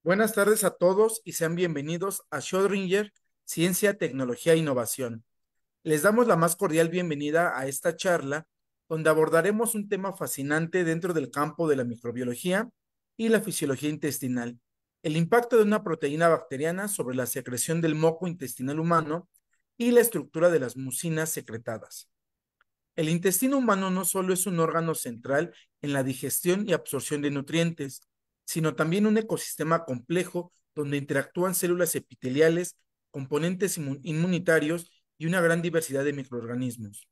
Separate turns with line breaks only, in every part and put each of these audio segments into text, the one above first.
Buenas tardes a todos y sean bienvenidos a Schrödinger, Ciencia, Tecnología e Innovación. Les damos la más cordial bienvenida a esta charla, donde abordaremos un tema fascinante dentro del campo de la microbiología y la fisiología intestinal: el impacto de una proteína bacteriana sobre la secreción del moco intestinal humano y la estructura de las mucinas secretadas. El intestino humano no solo es un órgano central en la digestión y absorción de nutrientes, sino también un ecosistema complejo donde interactúan células epiteliales, componentes inmunitarios y una gran diversidad de microorganismos.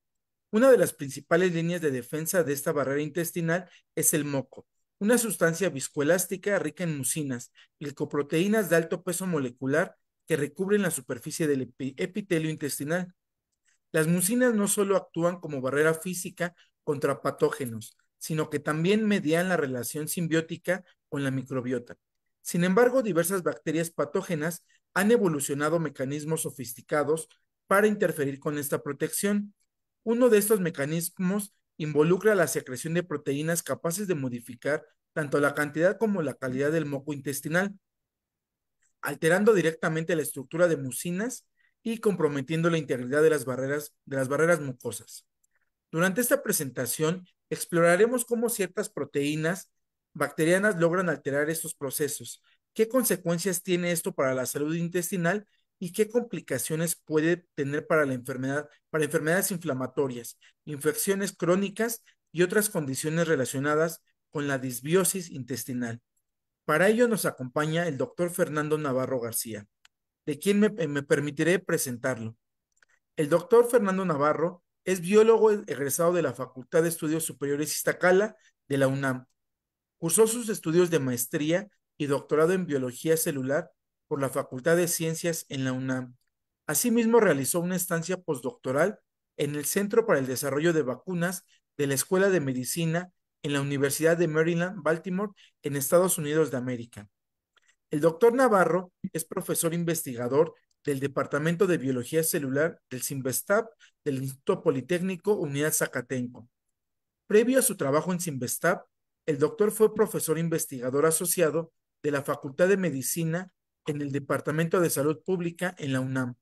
Una de las principales líneas de defensa de esta barrera intestinal es el moco, una sustancia viscoelástica rica en mucinas, glicoproteínas de alto peso molecular que recubren la superficie del epitelio intestinal. Las mucinas no solo actúan como barrera física contra patógenos, sino que también median la relación simbiótica con la microbiota. Sin embargo, diversas bacterias patógenas han evolucionado mecanismos sofisticados para interferir con esta protección. Uno de estos mecanismos involucra la secreción de proteínas capaces de modificar tanto la cantidad como la calidad del moco intestinal, alterando directamente la estructura de mucinas y comprometiendo la integridad de las barreras mucosas. Durante esta presentación exploraremos cómo ciertas proteínas bacterianas logran alterar estos procesos, qué consecuencias tiene esto para la salud intestinal y qué complicaciones puede tener para enfermedades inflamatorias, infecciones crónicas y otras condiciones relacionadas con la disbiosis intestinal. Para ello nos acompaña el doctor Fernando Navarro García, de quien me permitiré presentarlo. El doctor Fernando Navarro es biólogo egresado de la Facultad de Estudios Superiores Iztacala de la UNAM. Cursó sus estudios de maestría y doctorado en biología celular por la Facultad de Ciencias en la UNAM. Asimismo, realizó una estancia postdoctoral en el Centro para el Desarrollo de Vacunas de la Escuela de Medicina en la Universidad de Maryland, Baltimore, en Estados Unidos de América. El doctor Navarro es profesor investigador del Departamento de Biología Celular del CIMBESTAB del Instituto Politécnico Unidad Zacatenco. Previo a su trabajo en CIMBESTAB, el doctor fue profesor investigador asociado de la Facultad de Medicina en el Departamento de Salud Pública en la UNAM.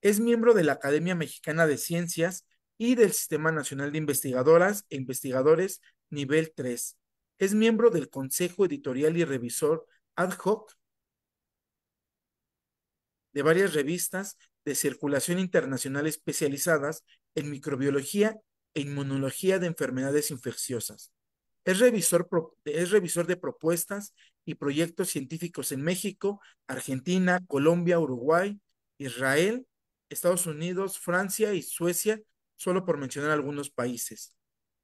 Es miembro de la Academia Mexicana de Ciencias y del Sistema Nacional de Investigadoras e Investigadores Nivel 3. Es miembro del Consejo Editorial y Revisor ad hoc de varias revistas de circulación internacional especializadas en microbiología e inmunología de enfermedades infecciosas. Es revisor de propuestas y proyectos científicos en México, Argentina, Colombia, Uruguay, Israel, Estados Unidos, Francia y Suecia, solo por mencionar algunos países.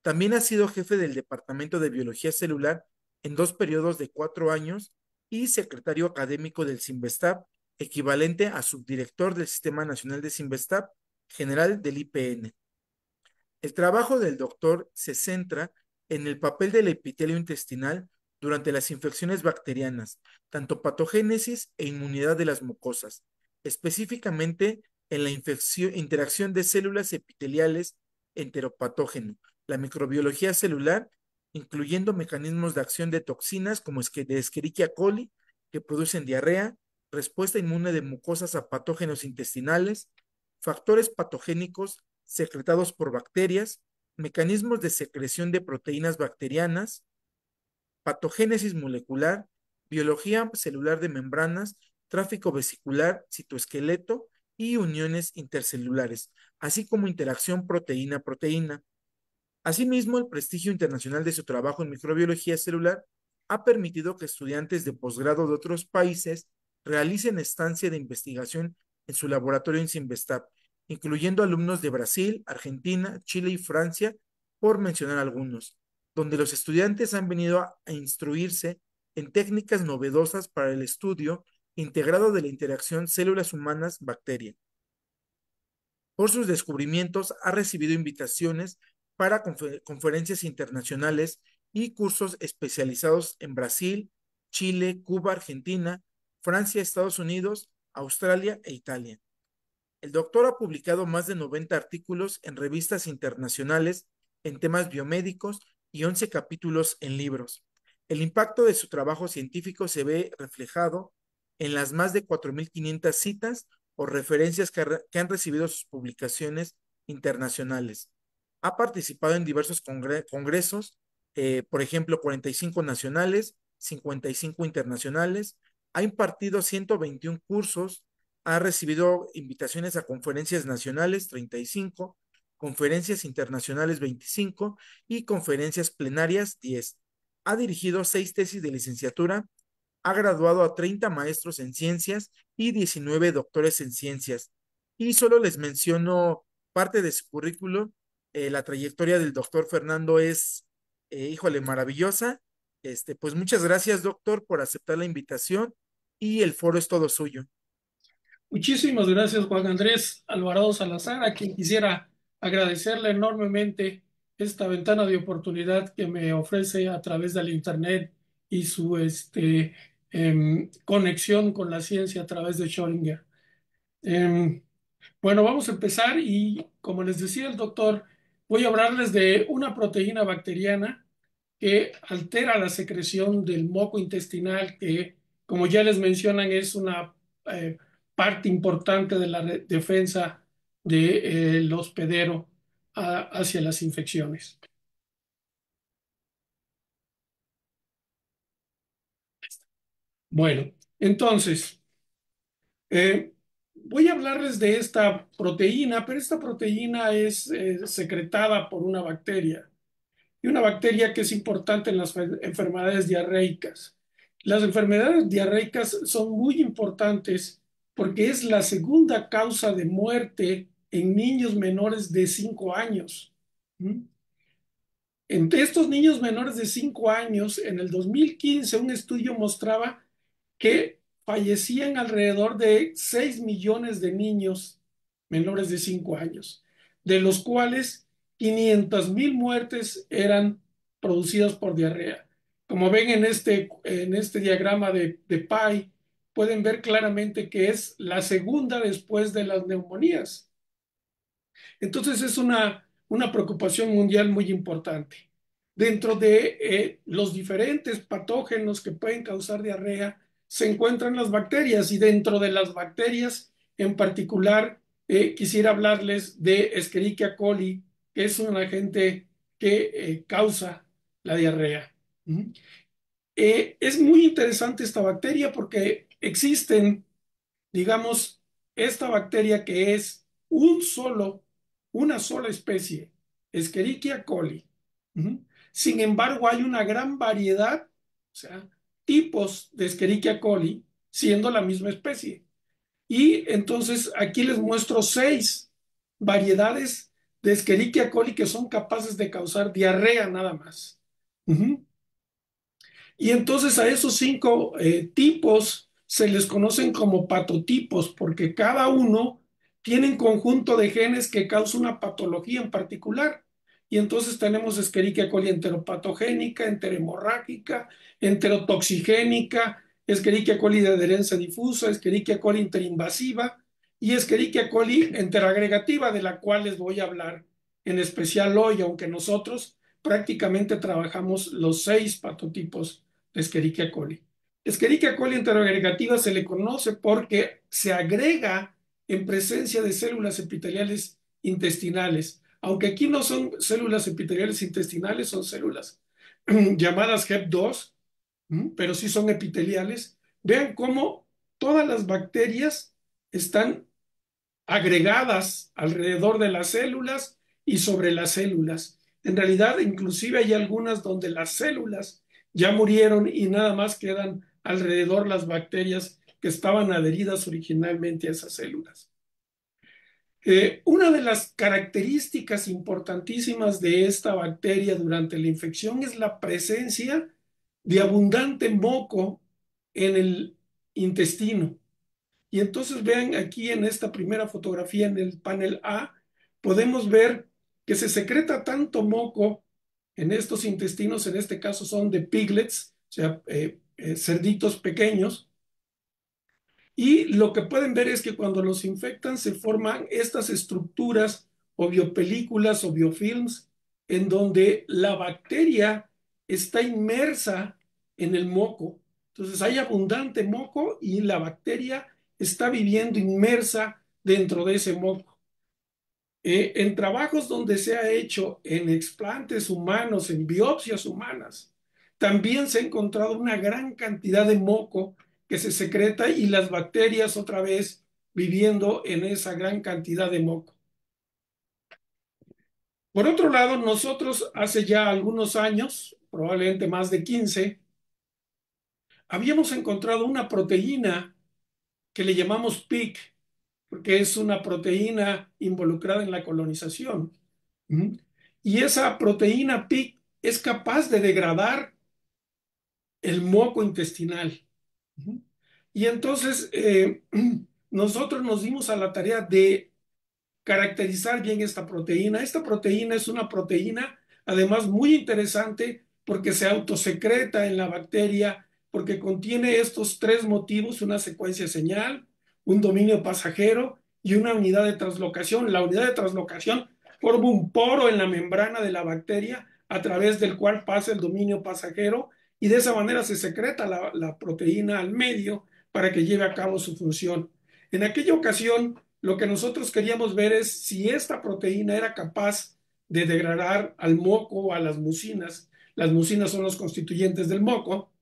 También ha sido jefe del Departamento de Biología Celular en dos periodos de 4 años y secretario académico del CIMBESTAB, equivalente a subdirector del Sistema Nacional de CIMBESTAB, general del IPN. El trabajo del doctor se centra en el papel del epitelio intestinal durante las infecciones bacterianas, tanto patogénesis e inmunidad de las mucosas, específicamente en la interacción de células epiteliales enteropatógeno, la microbiología celular, incluyendo mecanismos de acción de toxinas como de Escherichia coli, que producen diarrea, respuesta inmune de mucosas a patógenos intestinales, factores patogénicos secretados por bacterias, mecanismos de secreción de proteínas bacterianas, patogénesis molecular, biología celular de membranas, tráfico vesicular, citoesqueleto y uniones intercelulares, así como interacción proteína-proteína. Asimismo, el prestigio internacional de su trabajo en microbiología celular ha permitido que estudiantes de posgrado de otros países realicen estancia de investigación en su laboratorio en Simvestab, incluyendo alumnos de Brasil, Argentina, Chile y Francia, por mencionar algunos, donde los estudiantes han venido a instruirse en técnicas novedosas para el estudio integrado de la interacción células humanas-bacteria. Por sus descubrimientos ha recibido invitaciones para conferencias internacionales y cursos especializados en Brasil, Chile, Cuba, Argentina, Francia, Estados Unidos, Australia e Italia. El doctor ha publicado más de 90 artículos en revistas internacionales en temas biomédicos y 11 capítulos en libros. El impacto de su trabajo científico se ve reflejado en las más de 4.500 citas o referencias que han recibido sus publicaciones internacionales. Ha participado en diversos congresos, por ejemplo, 45 nacionales, 55 internacionales. Ha impartido 121 cursos, ha recibido invitaciones a conferencias nacionales, 35, conferencias internacionales, 25 y conferencias plenarias, 10. Ha dirigido 6 tesis de licenciatura, ha graduado a 30 maestros en ciencias y 19 doctores en ciencias. Y solo les menciono parte de su currículo. La trayectoria del doctor Fernando es, híjole, maravillosa. Pues muchas gracias, doctor, por aceptar la invitación y el foro es todo suyo.
Muchísimas gracias, Juan Andrés Alvarado Salazar, a quien quisiera agradecerle enormemente esta ventana de oportunidad que me ofrece a través del Internet y su conexión con la ciencia a través de Schrödinger. Em, bueno, vamos a empezar y como les decía el doctor, voy a hablarles de una proteína bacteriana que altera la secreción del moco intestinal, que como ya les mencionan es una eh, parte importante de la defensa del hospedero hacia las infecciones. Bueno, entonces, voy a hablarles de esta proteína, pero esta proteína es secretada por una bacteria. Y una bacteria que es importante en las enfermedades diarreicas. Las enfermedades diarreicas son muy importantes porque es la segunda causa de muerte en niños menores de 5 años. ¿Mm? Entre estos niños menores de 5 años, en el 2015 un estudio mostraba que fallecían alrededor de 6 millones de niños menores de 5 años, de los cuales 500,000 muertes eran producidas por diarrea. Como ven en este diagrama de Pie, pueden ver claramente que es la segunda después de las neumonías. Entonces es una preocupación mundial muy importante. Dentro de los diferentes patógenos que pueden causar diarrea se encuentran las bacterias y dentro de las bacterias en particular quisiera hablarles de Escherichia coli, que es un agente que causa la diarrea. ¿Mm? Es muy interesante esta bacteria porque existen, digamos, esta bacteria que es una sola especie, Escherichia coli. Ujú. Sin embargo, hay una gran variedad, o sea, tipos de Escherichia coli, siendo la misma especie. Y entonces aquí les muestro 6 variedades de Escherichia coli que son capaces de causar diarrea nada más. Ujú. Y entonces a esos 5 tipos se les conocen como patotipos, porque cada uno tiene un conjunto de genes que causa una patología en particular. Y entonces tenemos Escherichia coli enteropatogénica, enterhemorrágica, enterotoxigénica, Escherichia coli de adherencia difusa, Escherichia coli interinvasiva y Escherichia coli interagregativa, de la cual les voy a hablar en especial hoy, aunque nosotros prácticamente trabajamos los 6 patotipos de Escherichia coli. Escherichia coli interagregativa se le conoce porque se agrega en presencia de células epiteliales intestinales. Aunque aquí no son células epiteliales intestinales, son células llamadas HEP2, pero sí son epiteliales. Vean cómo todas las bacterias están agregadas alrededor de las células y sobre las células. En realidad, inclusive hay algunas donde las células ya murieron y nada más quedan alrededor las bacterias que estaban adheridas originalmente a esas células. Una de las características importantísimas de esta bacteria durante la infección es la presencia de abundante moco en el intestino. Y entonces vean aquí en esta primera fotografía en el panel A, podemos ver que se secreta tanto moco en estos intestinos, en este caso son de piglets, o sea, cerditos pequeños, y lo que pueden ver es que cuando los infectan se forman estas estructuras o biopelículas o biofilms en donde la bacteria está inmersa en el moco. Entonces hay abundante moco y la bacteria está viviendo inmersa dentro de ese moco. En trabajos donde se ha hecho en explantes humanos, en biopsias humanas, también se ha encontrado una gran cantidad de moco que se secreta y las bacterias otra vez viviendo en esa gran cantidad de moco. Por otro lado, nosotros hace ya algunos años, probablemente más de 15, habíamos encontrado una proteína que le llamamos PIC, porque es una proteína involucrada en la colonización. ¿Mm? Y esa proteína PIC es capaz de degradar el moco intestinal. ¿Mm? Y entonces nosotros nos dimos a la tarea de caracterizar bien esta proteína. Esta proteína es una proteína, además, muy interesante porque se autosecreta en la bacteria, porque contiene estos tres motivos, una secuencia señal, un dominio pasajero y una unidad de translocación. La unidad de translocación forma un poro en la membrana de la bacteria a través del cual pasa el dominio pasajero y de esa manera se secreta la proteína al medio para que lleve a cabo su función. En aquella ocasión, lo que nosotros queríamos ver es si esta proteína era capaz de degradar al moco o a las mucinas. Las mucinas son los constituyentes del moco.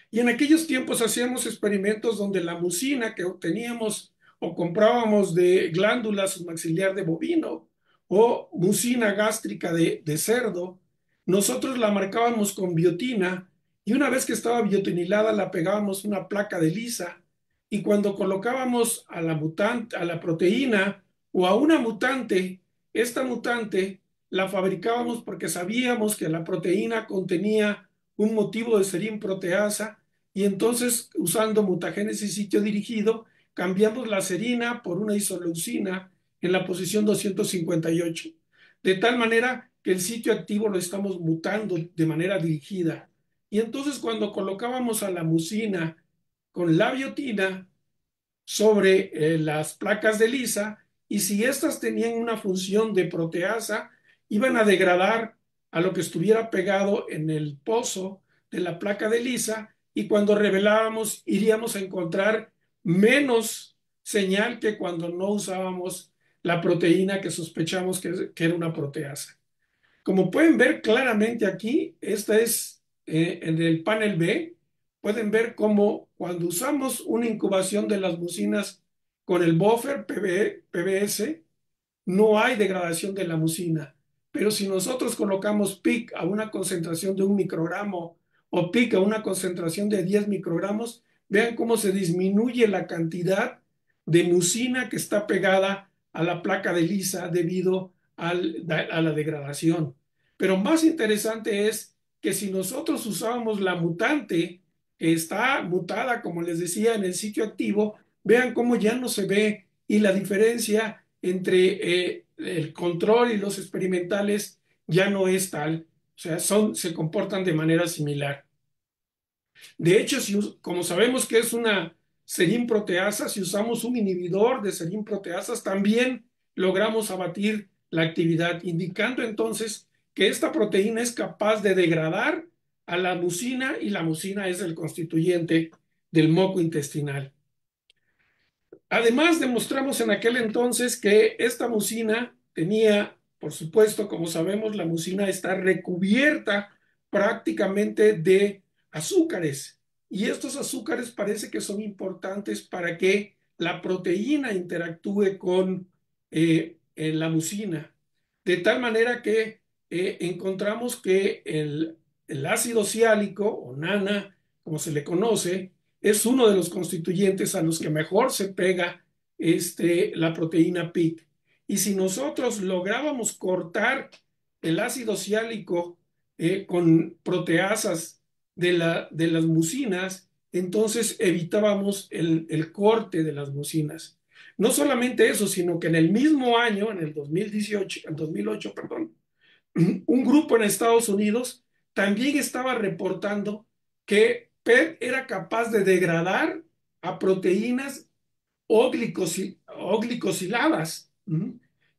Y en aquellos tiempos hacíamos experimentos donde la mucina que obteníamos o comprábamos de glándula submaxiliar de bovino o mucina gástrica de cerdo, nosotros la marcábamos con biotina y una vez que estaba biotinilada la pegábamos una placa de lisa y cuando colocábamos a la mutante, a la proteína o a una mutante, esta mutante la fabricábamos porque sabíamos que la proteína contenía un motivo de serín proteasa y entonces usando mutagénesis sitio dirigido cambiamos la serina por una isoleucina en la posición 258, de tal manera que el sitio activo lo estamos mutando de manera dirigida. Y entonces cuando colocábamos a la mucina con la biotina, sobre las placas de lisa y si éstas tenían una función de proteasa, iban a degradar a lo que estuviera pegado en el pozo de la placa de lisa y cuando revelábamos iríamos a encontrar menos señal que cuando no usábamos la proteína que sospechamos que era una proteasa. Como pueden ver claramente aquí, esta es en el panel B, pueden ver cómo cuando usamos una incubación de las mucinas con el buffer PBS, no hay degradación de la mucina. Pero si nosotros colocamos PIC a una concentración de 1 microgramo o PIC a una concentración de 10 microgramos, vean cómo se disminuye la cantidad de mucina que está pegada a la placa de lisa debido a la degradación. Pero más interesante es que si nosotros usábamos la mutante que está mutada, como les decía, en el sitio activo, vean cómo ya no se ve y la diferencia entre el control y los experimentales ya no es tal, o sea, se comportan de manera similar. De hecho, como sabemos que es una serín proteasa, si usamos un inhibidor de serín proteasas, también logramos abatir la actividad, indicando entonces que esta proteína es capaz de degradar a la mucina y la mucina es el constituyente del moco intestinal. Además, demostramos en aquel entonces que esta mucina tenía, por supuesto, como sabemos, la mucina está recubierta prácticamente de azúcares. Y estos azúcares parece que son importantes para que la proteína interactúe con la mucina. De tal manera que encontramos que el ácido ciálico o nana, como se le conoce, es uno de los constituyentes a los que mejor se pega la proteína PIC. Y si nosotros lográbamos cortar el ácido ciálico con proteasas de las mucinas, entonces evitábamos el corte de las mucinas. No solamente eso, sino que en el mismo año, en el 2018, en 2008, perdón, un grupo en Estados Unidos también estaba reportando que PET era capaz de degradar a proteínas o glicosiladas.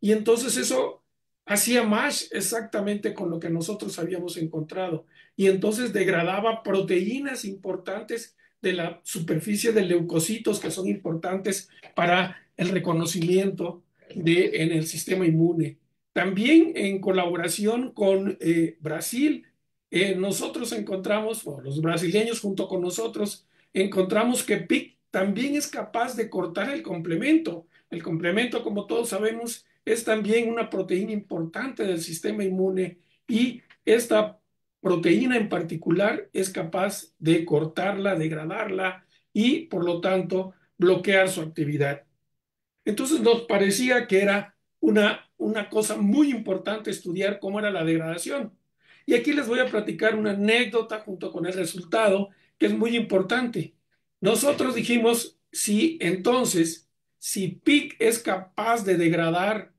Y entonces eso hacía mash exactamente con lo que nosotros habíamos encontrado y entonces degradaba proteínas importantes de la superficie de leucocitos que son importantes para el reconocimiento en el sistema inmune. También en colaboración con Brasil, nosotros encontramos, o los brasileños junto con nosotros, encontramos que PIC también es capaz de cortar el complemento. El complemento, como todos sabemos, es también una proteína importante del sistema inmune y esta proteína en particular es capaz de cortarla, degradarla y por lo tanto bloquear su actividad. Entonces nos parecía que era una cosa muy importante estudiar cómo era la degradación. Y aquí les voy a platicar una anécdota junto con el resultado que es muy importante. Nosotros dijimos, si entonces, si PIC es capaz de degradar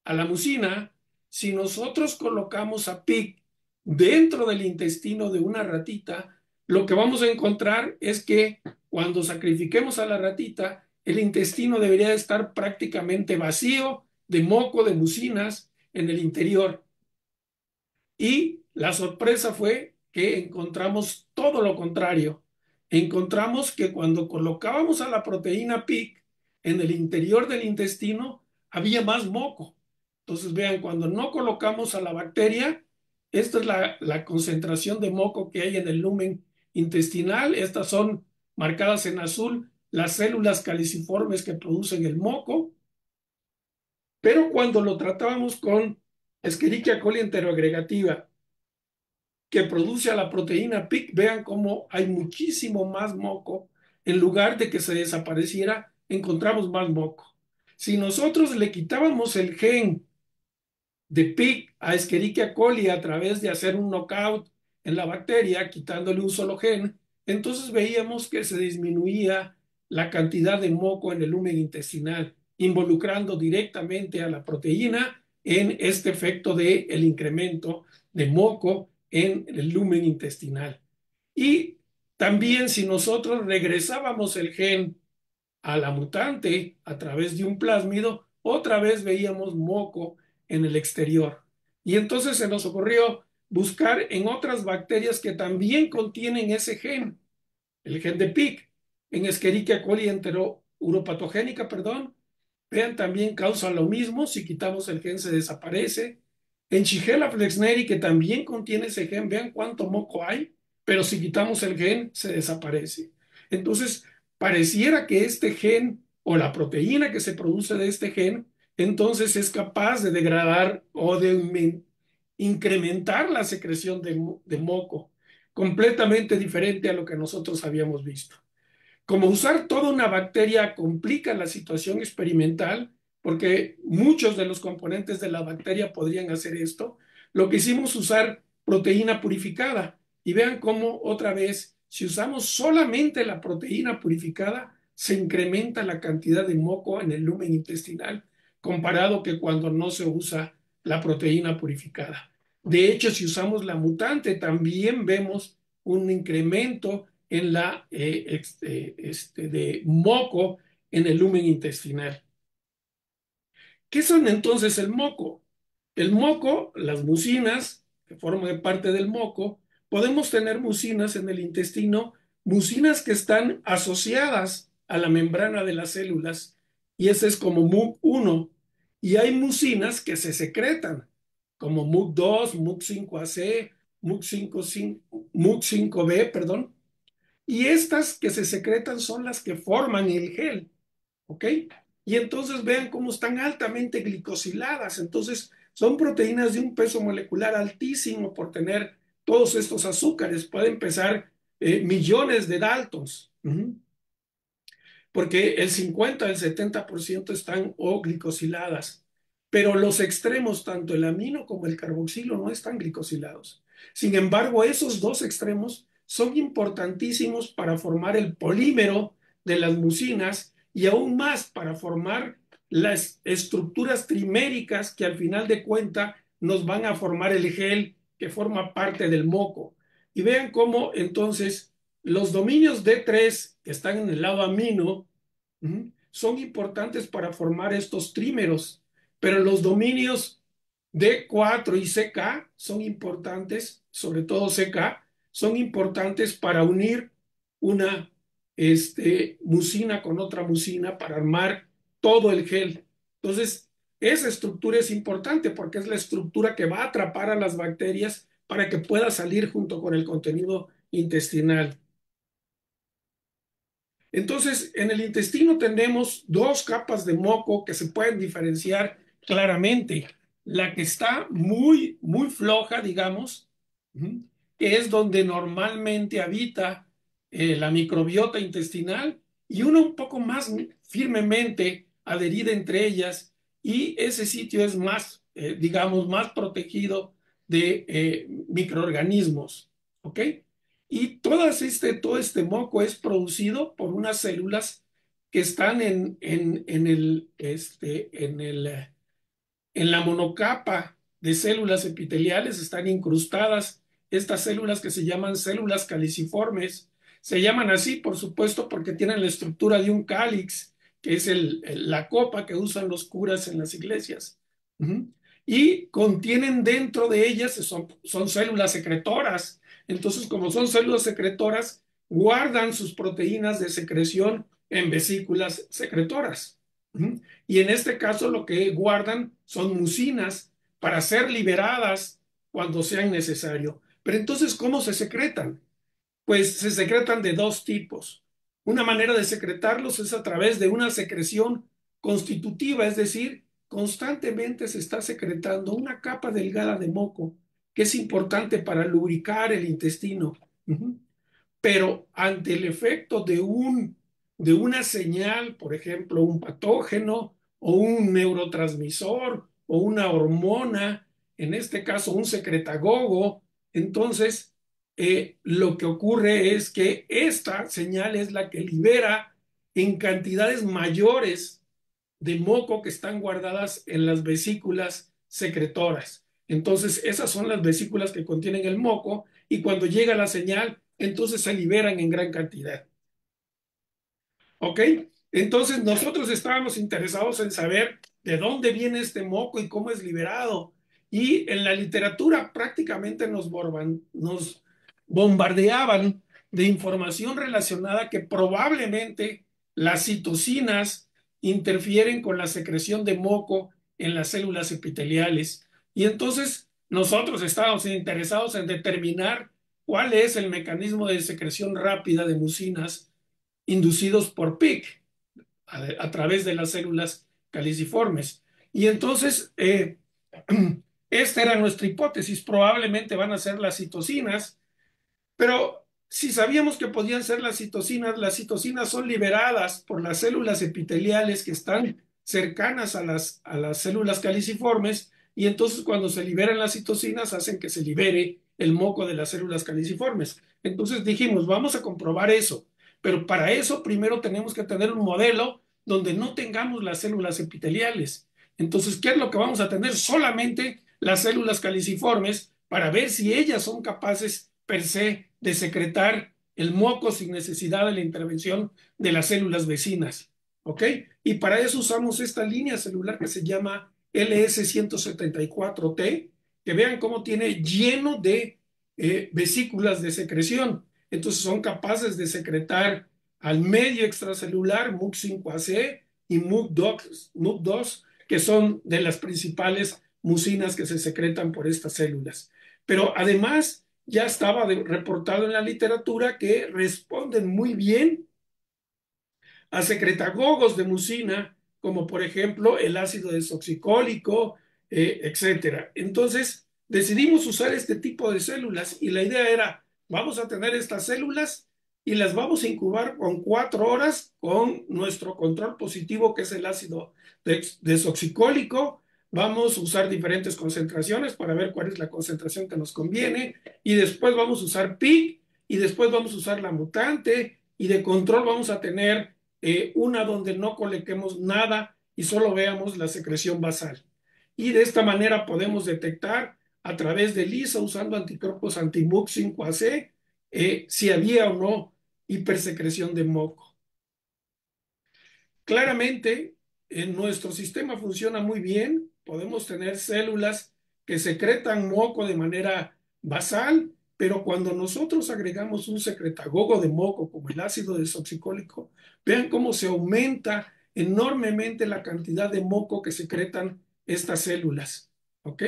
a la mucina, si nosotros colocamos a PIC dentro del intestino de una ratita, lo que vamos a encontrar es que cuando sacrifiquemos a la ratita, el intestino debería estar prácticamente vacío de moco, de mucinas en el interior. Y la sorpresa fue que encontramos todo lo contrario. Encontramos que cuando colocábamos a la proteína PIC en el interior del intestino, había más moco. Entonces, vean, cuando no colocamos a la bacteria, esta es la concentración de moco que hay en el lumen intestinal. Estas son marcadas en azul las células caliciformes que producen el moco. Pero cuando lo tratábamos con Escherichia coli enteroagregativa, que produce a la proteína PIC, vean cómo hay muchísimo más moco. En lugar de que se desapareciera, encontramos más moco. Si nosotros le quitábamos el gen de PIC a Escherichia coli a través de hacer un knockout en la bacteria, quitándole un solo gen, entonces veíamos que se disminuía la cantidad de moco en el lumen intestinal, involucrando directamente a la proteína en este efecto de el incremento de moco en el lumen intestinal. Y también si nosotros regresábamos el gen a la mutante a través de un plásmido, otra vez veíamos moco en el exterior. Y entonces se nos ocurrió buscar en otras bacterias que también contienen ese gen, el gen de PIC, en Escherichia coli enterouropatogénica, perdón. Vean, también causa lo mismo, si quitamos el gen se desaparece. En Shigella flexneri, que también contiene ese gen, vean cuánto moco hay, pero si quitamos el gen se desaparece. Entonces, pareciera que este gen o la proteína que se produce de este gen, entonces es capaz de degradar o de incrementar la secreción de moco, completamente diferente a lo que nosotros habíamos visto. Como usar toda una bacteria complica la situación experimental, porque muchos de los componentes de la bacteria podrían hacer esto, lo que hicimos es usar proteína purificada. Y vean cómo otra vez, si usamos solamente la proteína purificada, se incrementa la cantidad de moco en el lumen intestinal, comparado que cuando no se usa la proteína purificada. De hecho, si usamos la mutante, también vemos un incremento en de moco en el lumen intestinal. ¿Qué son entonces el moco? El moco, las mucinas, que forman parte del moco, podemos tener mucinas en el intestino, mucinas que están asociadas a la membrana de las células, y ese es como MUC1. Y hay mucinas que se secretan, como MUC2, MUC5AC, MUC5B, perdón. Y estas que se secretan son las que forman el gel, ¿ok? Y entonces vean cómo están altamente glicosiladas. Entonces son proteínas de un peso molecular altísimo por tener todos estos azúcares. Pueden pesar millones de Daltons. Porque el 50 el 70% están o glicosiladas, pero los extremos, tanto el amino como el carboxilo, no están glicosilados. Sin embargo, esos dos extremos son importantísimos para formar el polímero de las mucinas y aún más para formar las estructuras triméricas que al final de cuenta nos van a formar el gel que forma parte del moco. Y vean cómo entonces los dominios D3 que están en el lado amino son importantes para formar estos trímeros, pero los dominios D4 y CK son importantes, sobre todo CK, son importantes para unir una mucina con otra mucina para armar todo el gel. Entonces, esa estructura es importante porque es la estructura que va a atrapar a las bacterias para que pueda salir junto con el contenido intestinal. Entonces, en el intestino tenemos dos capas de moco que se pueden diferenciar claramente. La que está muy, muy floja, digamos, que es donde normalmente habita la microbiota intestinal, y una un poco más firmemente adherida entre ellas, y ese sitio es más, digamos, más protegido de microorganismos. ¿Ok? Y todo este moco es producido por unas células que están en la monocapa de células epiteliales, están incrustadas estas células que se llaman células caliciformes. Se llaman así, por supuesto, porque tienen la estructura de un cáliz, que es la copa que usan los curas en las iglesias. Ujú. Y contienen dentro de ellas, son células secretoras. Entonces, como son células secretoras, guardan sus proteínas de secreción en vesículas secretoras. Ujú. Y en este caso lo que guardan son mucinas para ser liberadas cuando sean necesario. Pero entonces, ¿cómo se secretan? Pues se secretan de dos tipos. Una manera de secretarlos es a través de una secreción constitutiva, es decir, constantemente se está secretando una capa delgada de moco que es importante para lubricar el intestino. Ujú. Pero ante el efecto de una señal, por ejemplo, un patógeno o un neurotransmisor o una hormona, en este caso un secretagogo, entonces lo que ocurre es que esta señal es la que libera en cantidades mayores de moco que están guardadas en las vesículas secretoras. Entonces, esas son las vesículas que contienen el moco, y cuando llega la señal, entonces se liberan en gran cantidad. ¿Ok? Entonces nosotros estábamos interesados en saber de dónde viene este moco y cómo es liberado. Y en la literatura prácticamente nos bombardeaban de información relacionada que probablemente las citocinas interfieren con la secreción de moco en las células epiteliales. Y entonces nosotros estábamos interesados en determinar cuál es el mecanismo de secreción rápida de mucinas inducidos por PIC a través de las células caliciformes. Y entonces, esta era nuestra hipótesis. Probablemente van a ser las citocinas, pero si sabíamos que podían ser las citocinas son liberadas por las células epiteliales que están cercanas a las células caliciformes, y entonces cuando se liberan las citocinas hacen que se libere el moco de las células caliciformes. Entonces dijimos, vamos a comprobar eso, pero para eso primero tenemos que tener un modelo donde no tengamos las células epiteliales. Entonces, ¿qué es lo que vamos a tener? Solamente las células caliciformes para ver si ellas son capaces per se de secretar el moco sin necesidad de la intervención de las células vecinas. ¿Ok? Y para eso usamos esta línea celular que se llama LS174T, que vean cómo tiene lleno de vesículas de secreción. Entonces son capaces de secretar al medio extracelular MUC5AC y MUC2, que son de las principales mucinas que se secretan por estas células. Pero además ya estaba reportado en la literatura que responden muy bien a secretagogos de mucina, como por ejemplo el ácido desoxicólico, etcétera. Entonces decidimos usar este tipo de células, y la idea era, vamos a tener estas células y las vamos a incubar con 4 horas con nuestro control positivo, que es el ácido desoxicólico. Vamos a usar diferentes concentraciones para ver cuál es la concentración que nos conviene, y después vamos a usar PIC, y después vamos a usar la mutante, y de control vamos a tener una donde no colequemos nada y solo veamos la secreción basal. Y de esta manera podemos detectar a través de ELISA, usando anticuerpos anti-MUC5AC, si había o no hipersecreción de moco. Claramente, nuestro sistema funciona muy bien. Podemos tener células que secretan moco de manera basal, pero cuando nosotros agregamos un secretagogo de moco como el ácido desoxicólico, vean cómo se aumenta enormemente la cantidad de moco que secretan estas células. ¿Ok?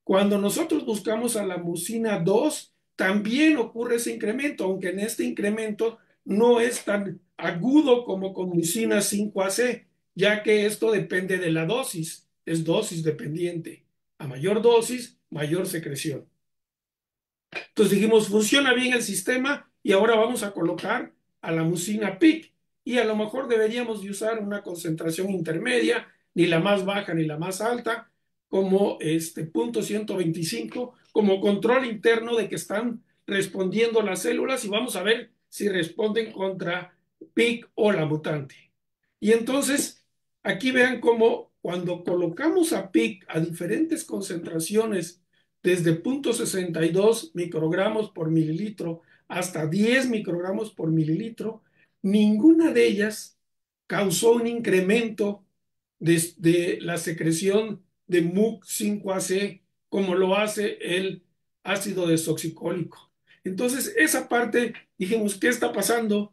Cuando nosotros buscamos a la mucina 2, también ocurre ese incremento, aunque en este incremento no es tan agudo como con mucina 5AC, ya que esto depende de la dosis, es dosis dependiente. A mayor dosis, mayor secreción. Entonces dijimos, funciona bien el sistema y ahora vamos a colocar a la mucina PIC y a lo mejor deberíamos de usar una concentración intermedia, ni la más baja ni la más alta, como punto 125, como control interno de que están respondiendo las células y vamos a ver si responden contra PIC o la mutante. Y entonces, aquí vean cómo cuando colocamos a PIC a diferentes concentraciones desde 0,62 microgramos por mililitro hasta 10 microgramos por mililitro, ninguna de ellas causó un incremento de la secreción de MUC5AC como lo hace el ácido desoxicólico. Entonces, esa parte dijimos, ¿qué está pasando?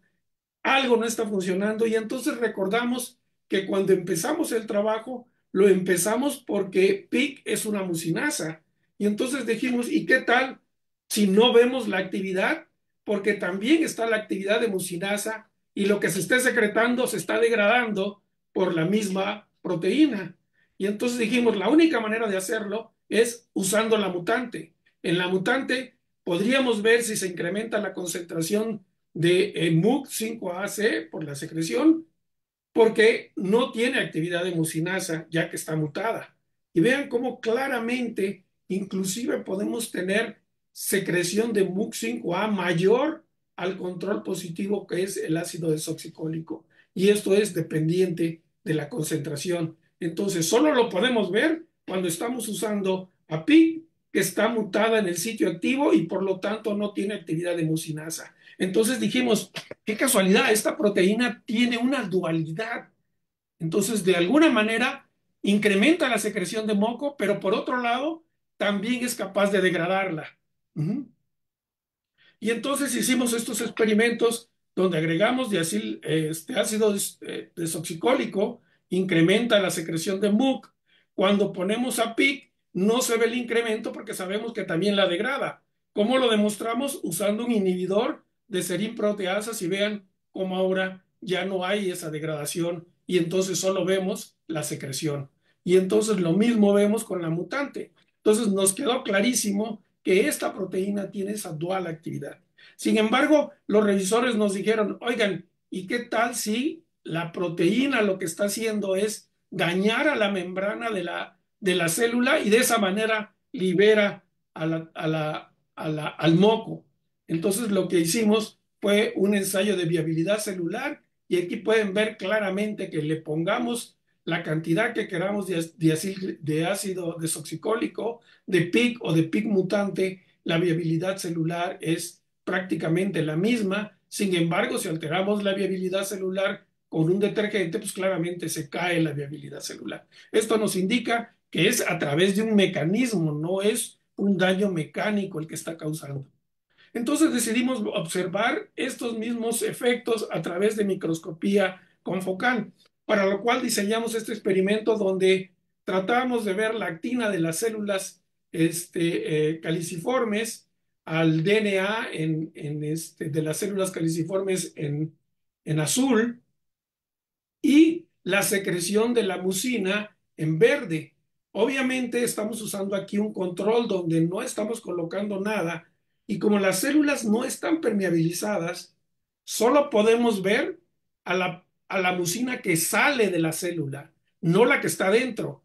Algo no está funcionando y entonces recordamos que cuando empezamos el trabajo, lo empezamos porque PIC es una mucinasa. Y entonces dijimos, ¿y qué tal si no vemos la actividad? Porque también está la actividad de mucinasa y lo que se esté secretando se está degradando por la misma proteína. Y entonces dijimos, la única manera de hacerlo es usando la mutante. En la mutante podríamos ver si se incrementa la concentración de MUC5AC por la secreción, porque no tiene actividad de mucinasa ya que está mutada. Y vean cómo claramente, inclusive podemos tener secreción de MUC5A mayor al control positivo que es el ácido desoxicólico. Y esto es dependiente de la concentración. Entonces, solo lo podemos ver cuando estamos usando a PIC, que está mutada en el sitio activo y por lo tanto no tiene actividad de mucinasa. Entonces dijimos, qué casualidad, esta proteína tiene una dualidad. Entonces, de alguna manera, incrementa la secreción de moco, pero por otro lado, también es capaz de degradarla. Uh-huh. Y entonces hicimos estos experimentos donde agregamos ácido desoxicólico, incrementa la secreción de MUC. Cuando ponemos a PIC, no se ve el incremento porque sabemos que también la degrada. ¿Cómo lo demostramos? Usando un inhibidor de serin proteasas y vean cómo ahora ya no hay esa degradación y entonces solo vemos la secreción. Y entonces lo mismo vemos con la mutante. Entonces nos quedó clarísimo que esta proteína tiene esa dual actividad. Sin embargo, los revisores nos dijeron, oigan, ¿y qué tal si la proteína lo que está haciendo es dañar a la membrana de la célula y de esa manera libera al moco? Entonces lo que hicimos fue un ensayo de viabilidad celular y aquí pueden ver claramente que le pongamos la cantidad que queramos de ácido desoxicólico, de PIC o de PIC mutante, la viabilidad celular es prácticamente la misma. Sin embargo, si alteramos la viabilidad celular con un detergente, pues claramente se cae la viabilidad celular. Esto nos indica que es a través de un mecanismo, no es un daño mecánico el que está causando. Entonces decidimos observar estos mismos efectos a través de microscopía confocal, para lo cual diseñamos este experimento donde tratábamos de ver la actina de las células caliciformes al DNA de las células caliciformes en azul y la secreción de la mucina en verde. Obviamente estamos usando aquí un control donde no estamos colocando nada y como las células no están permeabilizadas, solo podemos ver a la mucina que sale de la célula, no la que está dentro,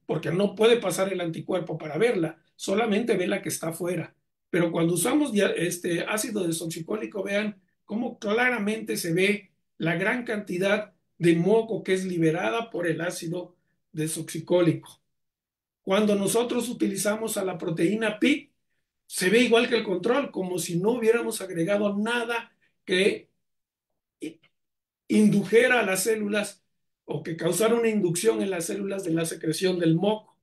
porque no puede pasar el anticuerpo para verla, solamente ve la que está afuera. Pero cuando usamos este ácido desoxicólico, vean cómo claramente se ve la gran cantidad de moco que es liberada por el ácido desoxicólico. Cuando nosotros utilizamos a la proteína PIC, se ve igual que el control, como si no hubiéramos agregado nada que indujera a las células o que causara una inducción en las células de la secreción del moco.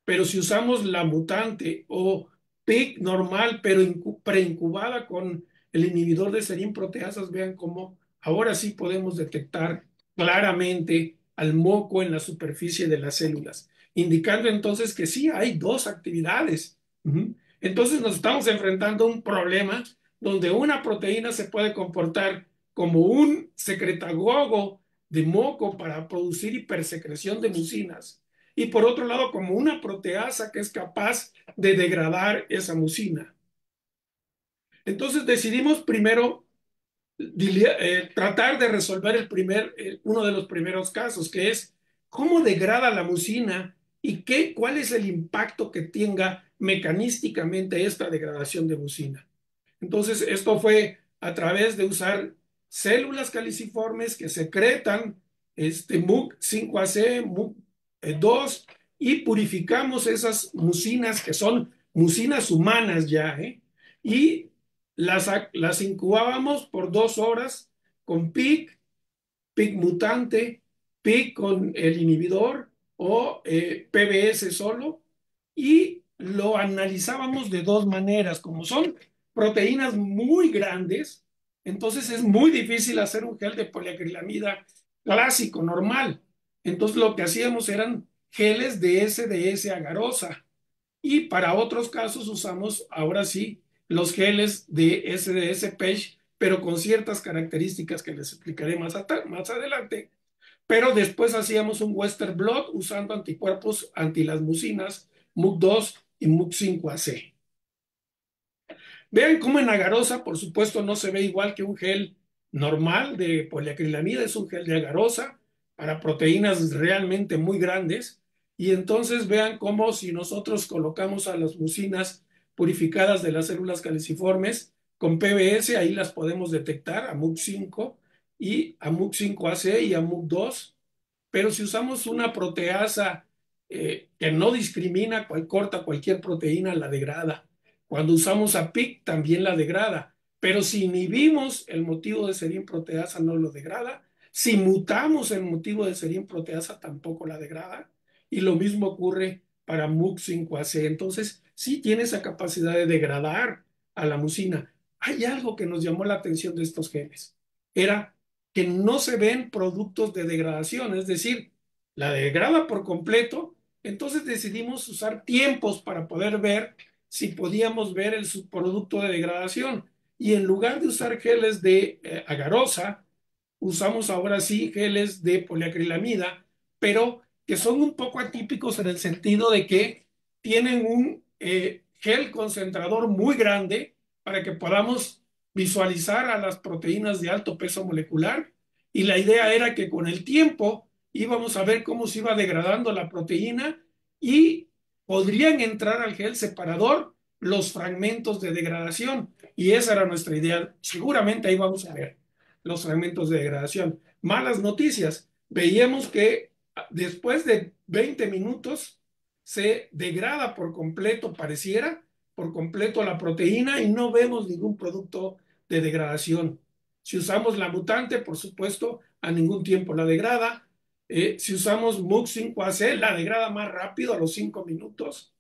Pero si usamos la mutante o PIC normal, pero preincubada con el inhibidor de serin proteasas, vean cómo ahora sí podemos detectar claramente al moco en la superficie de las células, indicando entonces que sí hay dos actividades. Entonces nos estamos enfrentando a un problema donde una proteína se puede comportar como un secretagogo de moco para producir hipersecreción de mucinas y por otro lado como una proteasa que es capaz de degradar esa mucina. Entonces decidimos primero tratar de resolver uno de los primeros casos, que es cómo degrada la mucina y cuál es el impacto que tenga mecanísticamente esta degradación de mucina. Entonces, esto fue a través de usar células caliciformes que secretan MUC5AC, MUC2 y purificamos esas mucinas que son mucinas humanas ya, ¿eh? Y las incubábamos por 2 horas con PIC mutante, PIC con el inhibidor o PBS solo, y lo analizábamos de dos maneras. Como son proteínas muy grandes, entonces es muy difícil hacer un gel de poliacrilamida clásico, normal. Entonces lo que hacíamos eran geles de SDS agarosa. Y para otros casos usamos ahora sí los geles de SDS PECH, pero con ciertas características que les explicaré más adelante. Pero después hacíamos un Western blot usando anticuerpos anti las mucinas MUC2 y MUC5AC. Vean cómo en agarosa, por supuesto, no se ve igual que un gel normal de poliacrilamida, es un gel de agarosa para proteínas realmente muy grandes. Y entonces vean cómo si nosotros colocamos a las mucinas purificadas de las células caliciformes con PBS, ahí las podemos detectar a MUC5 y a MUC5AC y a MUC2, pero si usamos una proteasa que no discrimina, corta cualquier proteína, la degrada. Cuando usamos a PIC también la degrada. Pero si inhibimos el motivo de serin proteasa, no lo degrada. Si mutamos el motivo de serin proteasa, tampoco la degrada. Y lo mismo ocurre para MUC5AC. Entonces, sí tiene esa capacidad de degradar a la mucina. Hay algo que nos llamó la atención de estos genes. Era que no se ven productos de degradación, es decir, la degrada por completo. Entonces decidimos usar tiempos para poder ver si podíamos ver el subproducto de degradación. Y en lugar de usar geles de agarosa, usamos ahora sí geles de poliacrilamida, pero que son un poco atípicos en el sentido de que tienen un gel concentrador muy grande para que podamos visualizar a las proteínas de alto peso molecular. Y la idea era que con el tiempo íbamos a ver cómo se iba degradando la proteína y podrían entrar al gel separador los fragmentos de degradación. Y esa era nuestra idea. Seguramente ahí vamos a ver los fragmentos de degradación. Malas noticias. Veíamos que después de 20 minutos se degrada por completo, pareciera, por completo la proteína y no vemos ningún producto de degradación. Si usamos la mutante, por supuesto, a ningún tiempo la degrada. Si usamos MUC5AC, la degrada más rápido a los 5 minutos.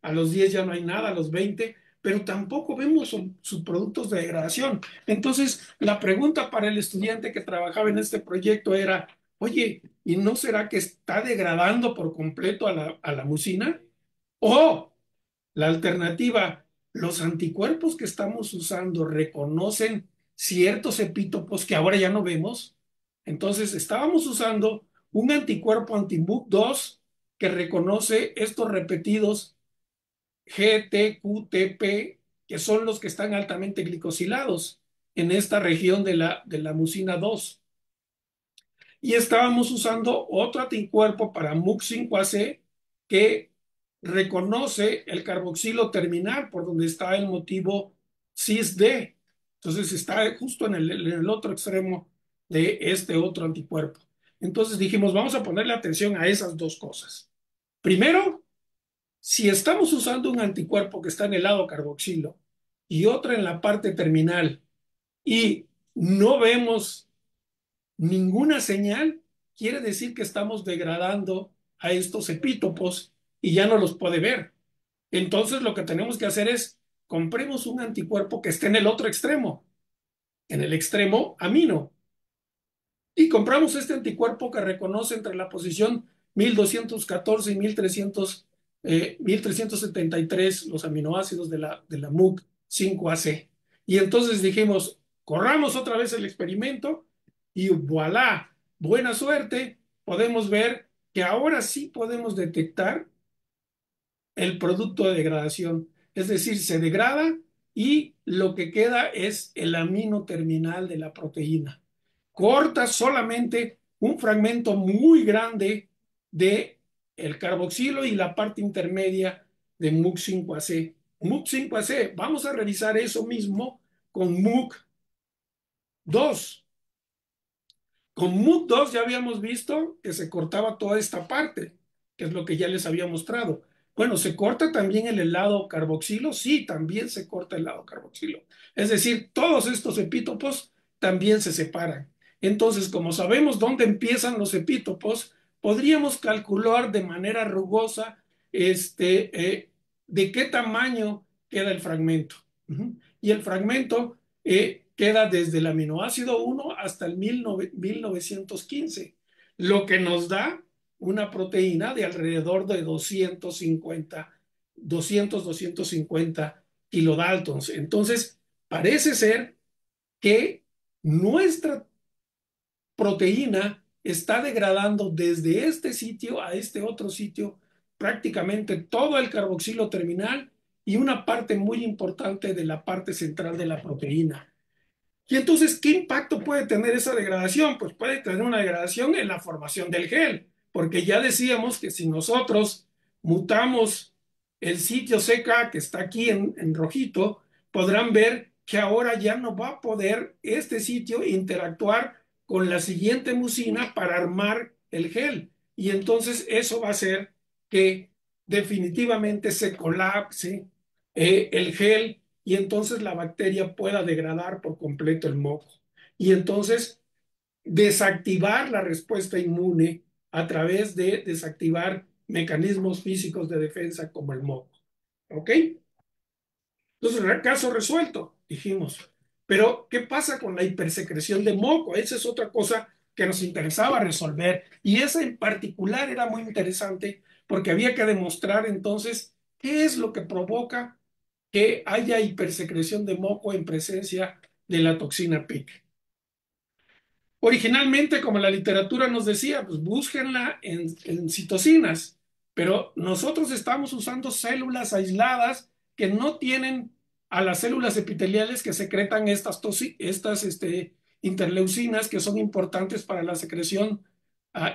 A los 10 ya no hay nada, a los 20, pero tampoco vemos subproductos de degradación. Entonces, la pregunta para el estudiante que trabajaba en este proyecto era, oye, ¿y no será que está degradando por completo a la mucina? O la alternativa, los anticuerpos que estamos usando reconocen ciertos epítopos que ahora ya no vemos. Entonces, estábamos usando un anticuerpo anti-MUC2 que reconoce estos repetidos GTQTP, que son los que están altamente glicosilados en esta región de la mucina 2. Y estábamos usando otro anticuerpo para MUC5AC que reconoce el carboxilo terminal por donde está el motivo cis-D. Entonces está justo en el otro extremo de este otro anticuerpo. Entonces dijimos, vamos a ponerle atención a esas dos cosas. Primero, si estamos usando un anticuerpo que está en el lado carboxilo y otro en la parte terminal y no vemos ninguna señal, quiere decir que estamos degradando a estos epítopos y ya no los puede ver. Entonces lo que tenemos que hacer es compremos un anticuerpo que esté en el otro extremo, en el extremo amino. Y compramos este anticuerpo que reconoce entre la posición 1214 y 1373 los aminoácidos de la MUC5AC. Y entonces dijimos, corramos otra vez el experimento y voilà, buena suerte, podemos ver que ahora sí podemos detectar el producto de degradación. Es decir, se degrada y lo que queda es el amino terminal de la proteína. Corta solamente un fragmento muy grande de el carboxilo y la parte intermedia de MUC5AC. MUC5AC, vamos a revisar eso mismo con MUC2. Con MUC2 ya habíamos visto que se cortaba toda esta parte, que es lo que ya les había mostrado. Bueno, ¿se corta también el lado carboxilo? Sí, también se corta el lado carboxilo. Es decir, todos estos epítopos también se separan. Entonces, como sabemos dónde empiezan los epítopos, podríamos calcular de manera rugosa de qué tamaño queda el fragmento. Y el fragmento queda desde el aminoácido 1 hasta el 1915, lo que nos da una proteína de alrededor de 250 kilodaltons. Entonces, parece ser que nuestra proteína está degradando desde este sitio a este otro sitio prácticamente todo el carboxilo terminal y una parte muy importante de la parte central de la proteína. Y entonces, ¿qué impacto puede tener esa degradación? Pues puede tener una degradación en la formación del gel, porque ya decíamos que si nosotros mutamos el sitio CK que está aquí en rojito, podrán ver que ahora ya no va a poder este sitio interactuar con la siguiente mucina para armar el gel. Y entonces eso va a hacer que definitivamente se colapse el gel y entonces la bacteria pueda degradar por completo el moco. Y entonces desactivar la respuesta inmune a través de desactivar mecanismos físicos de defensa como el moco. ¿Ok? Entonces, caso resuelto, dijimos. Pero, ¿qué pasa con la hipersecreción de moco? Esa es otra cosa que nos interesaba resolver. Y esa en particular era muy interesante porque había que demostrar entonces qué es lo que provoca que haya hipersecreción de moco en presencia de la toxina PIC. Originalmente, como la literatura nos decía, pues búsquenla en citocinas, pero nosotros estamos usando células aisladas que no tienen a las células epiteliales que secretan estas interleucinas que son importantes para la secreción,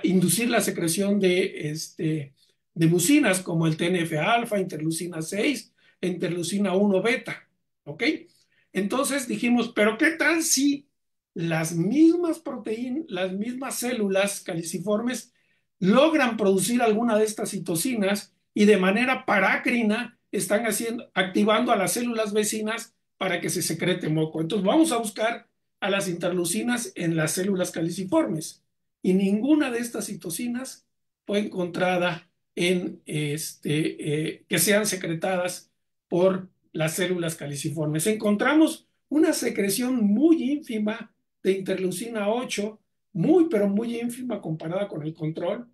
inducir la secreción de mucinas como el TNF-alfa, interleucina 6, interleucina 1 beta. ¿Ok? Entonces dijimos, pero ¿qué tal si las mismas proteínas, las mismas células caliciformes logran producir alguna de estas citocinas y de manera parácrina están activando a las células vecinas para que se secrete moco? Entonces vamos a buscar a las interleucinas en las células caliciformes y ninguna de estas citocinas fue encontrada que sean secretadas por las células caliciformes. Encontramos una secreción muy ínfima de interleucina 8, muy, pero muy ínfima comparada con el control,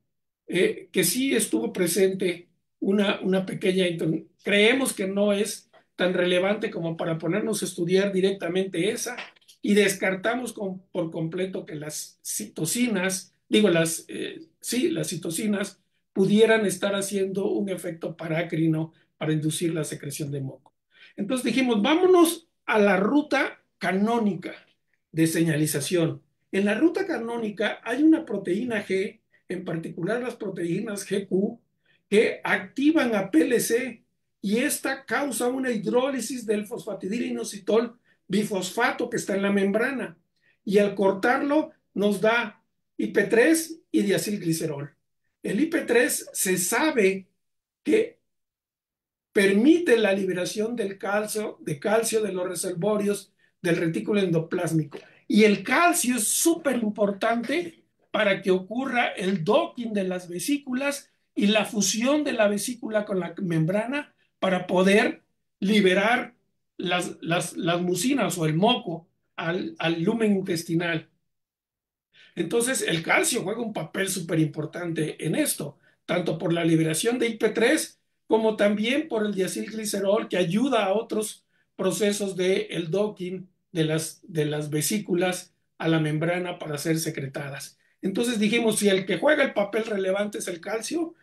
que sí estuvo presente una pequeña, creemos que no es tan relevante como para ponernos a estudiar directamente esa, y descartamos por completo que las citocinas, digo, sí, las citocinas pudieran estar haciendo un efecto parácrino para inducir la secreción de moco. Entonces dijimos, vámonos a la ruta canónica de señalización. En la ruta canónica hay una proteína G, en particular las proteínas GQ, que activan a PLC y esta causa una hidrólisis del fosfatidilinositol bifosfato que está en la membrana. Y al cortarlo nos da IP3 y diacilglicerol. El IP3 se sabe que permite la liberación de calcio de los reservorios del retículo endoplásmico. Y el calcio es súper importante para que ocurra el docking de las vesículas y la fusión de la vesícula con la membrana para poder liberar las mucinas o el moco al lumen intestinal. Entonces, el calcio juega un papel súper importante en esto, tanto por la liberación de IP3 como también por el diacilglicerol que ayuda a otros procesos de el docking de las vesículas a la membrana para ser secretadas. Entonces dijimos, si el que juega el papel relevante es el calcio,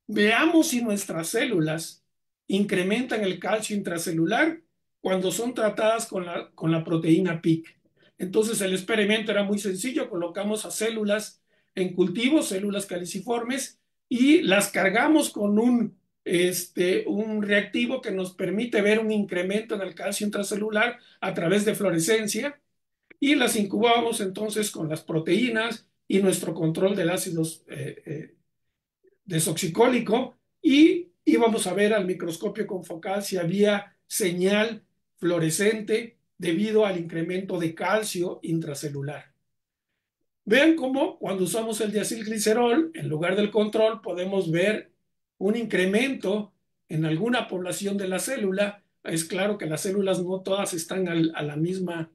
veamos si nuestras células incrementan el calcio intracelular cuando son tratadas con la proteína PIC. Entonces el experimento era muy sencillo, colocamos a células en cultivo, células caliciformes, y las cargamos con un reactivo que nos permite ver un incremento en el calcio intracelular a través de fluorescencia, y las incubamos entonces con las proteínas y nuestro control del ácido desoxicólico, y íbamos a ver al microscopio confocal si había señal fluorescente debido al incremento de calcio intracelular. Vean cómo cuando usamos el diacilglicerol, en lugar del control, podemos ver un incremento en alguna población de la célula. Es claro que las células no todas están a la misma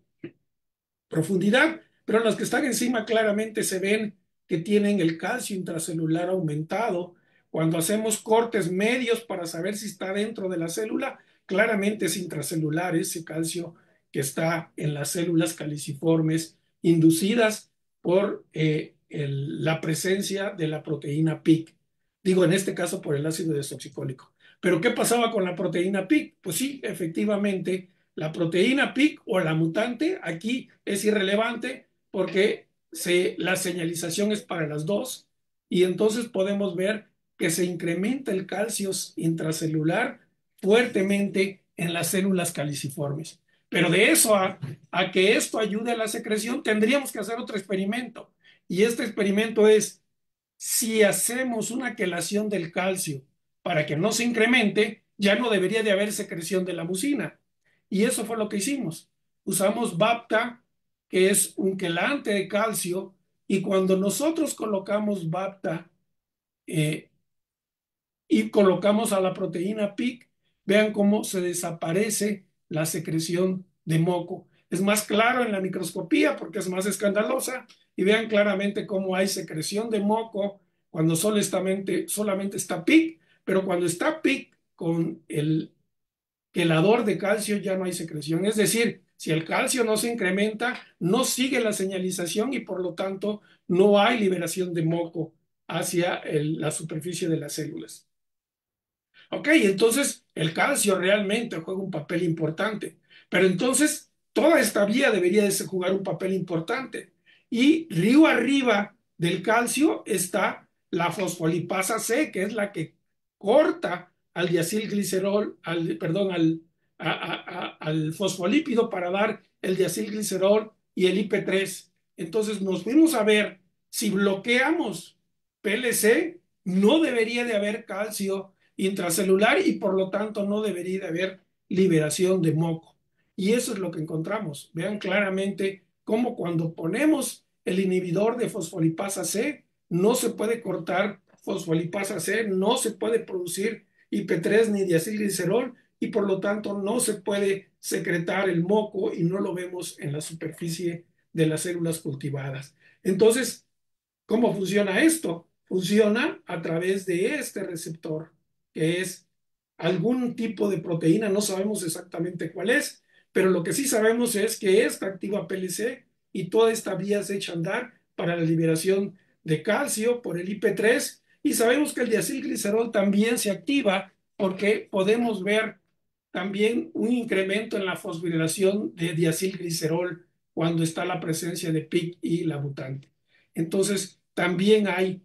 profundidad, pero las que están encima claramente se ven que tienen el calcio intracelular aumentado. Cuando hacemos cortes medios para saber si está dentro de la célula, claramente es intracelular ese calcio que está en las células caliciformes inducidas por la presencia de la proteína PIC. Digo, en este caso por el ácido desoxicólico. Pero ¿qué pasaba con la proteína PIC? Pues sí, efectivamente, la proteína PIC o la mutante aquí es irrelevante porque la señalización es para las dos, y entonces podemos ver que se incrementa el calcio intracelular fuertemente en las células caliciformes. Pero de eso a que esto ayude a la secreción, tendríamos que hacer otro experimento. Y este experimento es, si hacemos una quelación del calcio para que no se incremente, ya no debería de haber secreción de la mucina. Y eso fue lo que hicimos. Usamos Vapta, que es un quelante de calcio, y cuando nosotros colocamos Vapta eh, y colocamos a la proteína PIC, vean cómo se desaparece la secreción de moco. Es más claro en la microscopía porque es más escandalosa, y vean claramente cómo hay secreción de moco cuando solamente está PIC, pero cuando está PIC con el quelador de calcio ya no hay secreción. Es decir, si el calcio no se incrementa, no sigue la señalización y por lo tanto no hay liberación de moco hacia la superficie de las células. Ok, entonces el calcio realmente juega un papel importante, pero entonces toda esta vía debería de jugar un papel importante. Y río arriba del calcio está la fosfolipasa C, que es la que corta al diacilglicerol, perdón, al fosfolípido para dar el diacilglicerol y el IP3. Entonces nos fuimos a ver si bloqueamos PLC, no debería de haber calcio intracelular y por lo tanto no debería de haber liberación de moco. Y eso es lo que encontramos. Vean claramente cómo cuando ponemos el inhibidor de fosfolipasa C, no se puede cortar fosfolipasa C, no se puede producir IP3 ni diacilglicerol, y por lo tanto no se puede secretar el moco y no lo vemos en la superficie de las células cultivadas. Entonces, ¿cómo funciona esto? Funciona a través de este receptor, que es algún tipo de proteína, no sabemos exactamente cuál es, pero lo que sí sabemos es que esta activa PLC y toda esta vía se echa a andar para la liberación de calcio por el IP3, y sabemos que el diacilglicerol también se activa porque podemos ver también un incremento en la fosforilación de diacilglicerol cuando está la presencia de PIC y la mutante. Entonces, también hay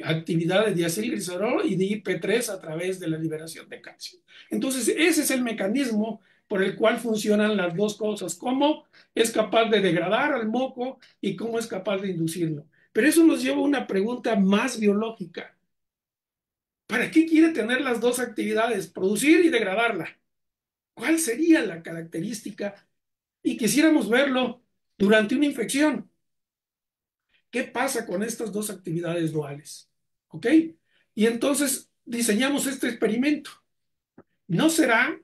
actividad de diacilglicerol y de IP3 a través de la liberación de calcio. Entonces, ese es el mecanismo por el cual funcionan las dos cosas: cómo es capaz de degradar al moco y cómo es capaz de inducirlo. Pero eso nos lleva a una pregunta más biológica. ¿Para qué quiere tener las dos actividades, producir y degradarla? ¿Cuál sería la característica? Y quisiéramos verlo durante una infección. ¿Qué pasa con estas dos actividades duales? ¿Ok? Y entonces diseñamos este experimento. ¿No será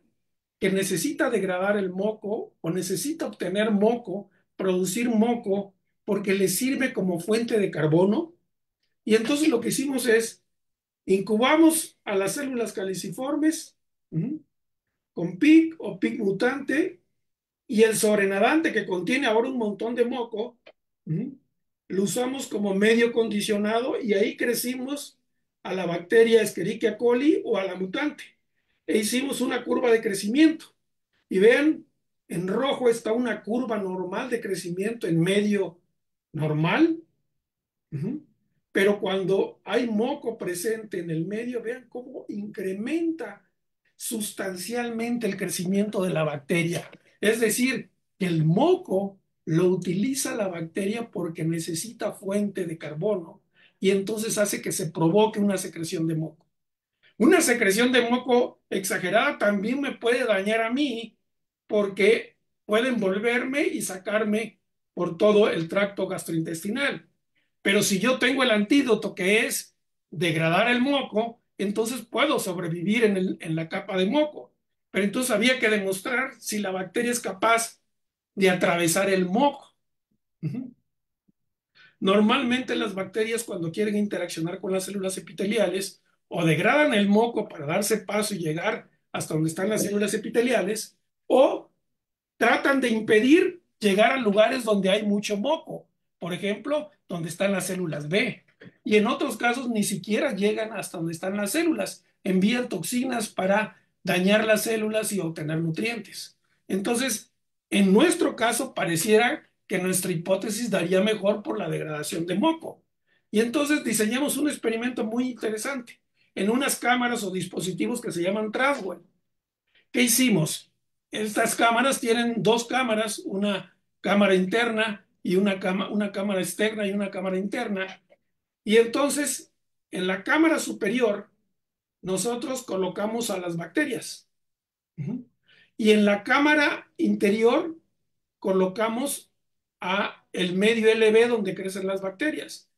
que necesita degradar el moco o necesita obtener moco, producir moco, porque le sirve como fuente de carbono? Y entonces lo que hicimos es incubamos a las células caliciformes con PIC o PIC mutante y el sobrenadante que contiene ahora un montón de moco, lo usamos como medio condicionado y ahí crecimos a la bacteria Escherichia coli o a la mutante. E hicimos una curva de crecimiento. Y vean, en rojo está una curva normal de crecimiento en medio normal. Ujú. Pero cuando hay moco presente en el medio, vean cómo incrementa sustancialmente el crecimiento de la bacteria. Es decir, que el moco lo utiliza la bacteria porque necesita fuente de carbono y entonces hace que se provoque una secreción de moco. Una secreción de moco exagerada también me puede dañar a mí porque puede envolverme y sacarme por todo el tracto gastrointestinal. Pero si yo tengo el antídoto que es degradar el moco, entonces puedo sobrevivir en la capa de moco. Pero entonces había que demostrar si la bacteria es capaz de atravesar el moco. Ujú. Normalmente las bacterias cuando quieren interaccionar con las células epiteliales o degradan el moco para darse paso y llegar hasta donde están las células epiteliales o tratan de impedir llegar a lugares donde hay mucho moco, por ejemplo, donde están las células B. Y en otros casos ni siquiera llegan hasta donde están las células, envían toxinas para dañar las células y obtener nutrientes. Entonces, en nuestro caso, pareciera que nuestra hipótesis daría mejor por la degradación de moco. Y entonces diseñamos un experimento muy interesante en unas cámaras o dispositivos que se llaman Traswell. ¿Qué hicimos? Estas cámaras tienen dos cámaras, una cámara interna y una cámara externa y una cámara interna. Y entonces, en la cámara superior, nosotros colocamos a las bacterias. Y en la cámara interior, colocamos a el medio LB donde crecen las bacterias.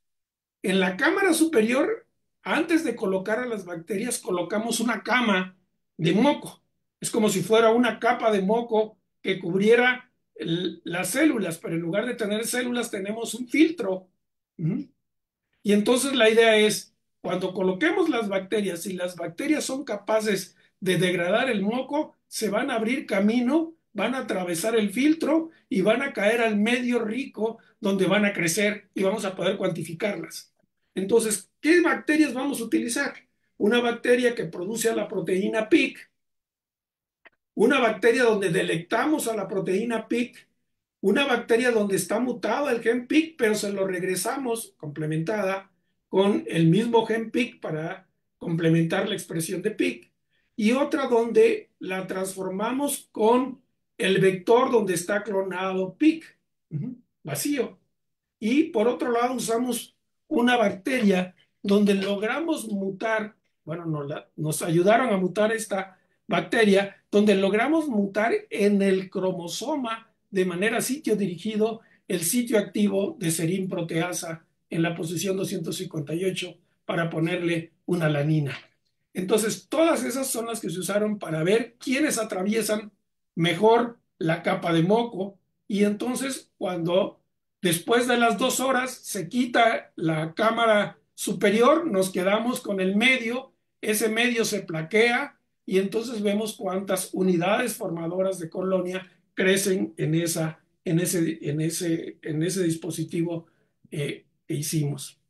En la cámara superior, antes de colocar a las bacterias, colocamos una cama de moco. Es como si fuera una capa de moco que cubriera las células, pero en lugar de tener células tenemos un filtro. ¿Mm? Y entonces la idea es, cuando coloquemos las bacterias, si las bacterias son capaces de degradar el moco, se van a abrir camino, van a atravesar el filtro y van a caer al medio rico donde van a crecer y vamos a poder cuantificarlas. Entonces, ¿qué bacterias vamos a utilizar? Una bacteria que produce a la proteína PIC, una bacteria donde delectamos a la proteína PIC, una bacteria donde está mutada el gen PIC, pero se lo regresamos complementada con el mismo gen PIC para complementar la expresión de PIC, y otra donde la transformamos con el vector donde está clonado PIC, vacío. Y por otro lado usamos una bacteria donde logramos mutar, bueno, nos ayudaron a mutar esta bacteria, donde logramos mutar en el cromosoma de manera sitio dirigido el sitio activo de serin proteasa en la posición 258 para ponerle una alanina. Entonces, todas esas son las que se usaron para ver quiénes atraviesan mejor la capa de moco. Y entonces, cuando después de las 2 horas se quita la cámara superior, nos quedamos con el medio, ese medio se plaquea y entonces vemos cuántas unidades formadoras de colonia crecen en ese dispositivo que hicimos.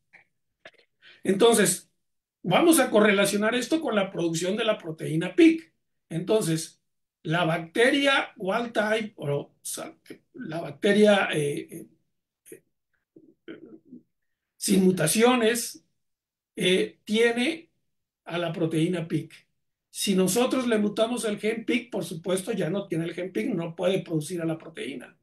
Entonces, vamos a correlacionar esto con la producción de la proteína PIC. Entonces, la bacteria wild type o la bacteria sin mutaciones tiene a la proteína PIC. Si nosotros le mutamos el gen PIC, por supuesto, ya no tiene el gen PIC, no puede producir a la proteína.